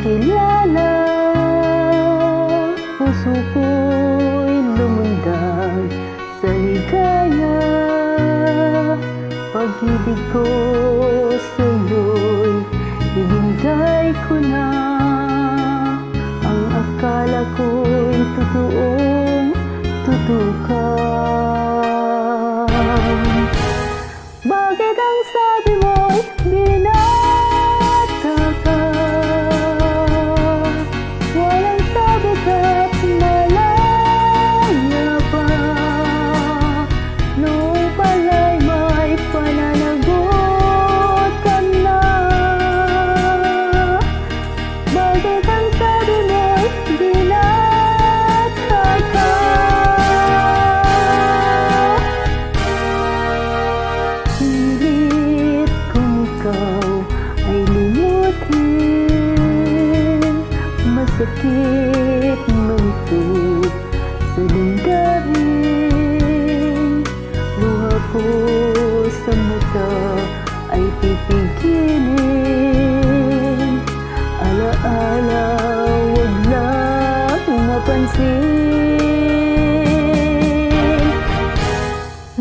kilala, puso ko'y lumundag sa ligaya. Pag-ibig ko sa'yo'y ibinigay ko na. Ang akala ko'y totoong totoo ka. Bakit ang sabi mo'y binata ka? Walang sabi ka't malaya pa. Noong pala'y may pananagot ka na. Bakit ang sabi mo'y binata ka? Pilit kung ikaw ay limutin, masakit man ito sa damdamin. Luha ko sa mata ay pipigilin. Alaala, wag lang mapansin.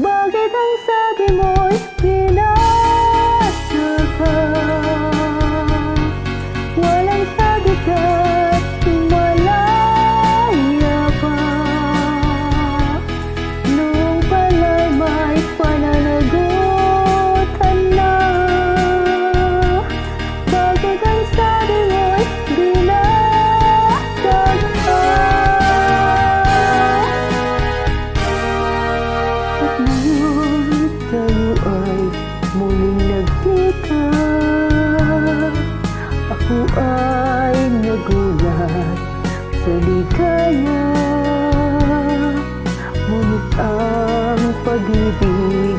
Bakit ang sabi mo'y binata ka? Walang sabi ka't malaya pa. Noong pala'y may pananagutan na. Bakit ang sabi mo'y binata ka? At ngayon tayo ay muling nagkita. Ako ay nagulat sa ligaya. Ngunit ang pag-ibig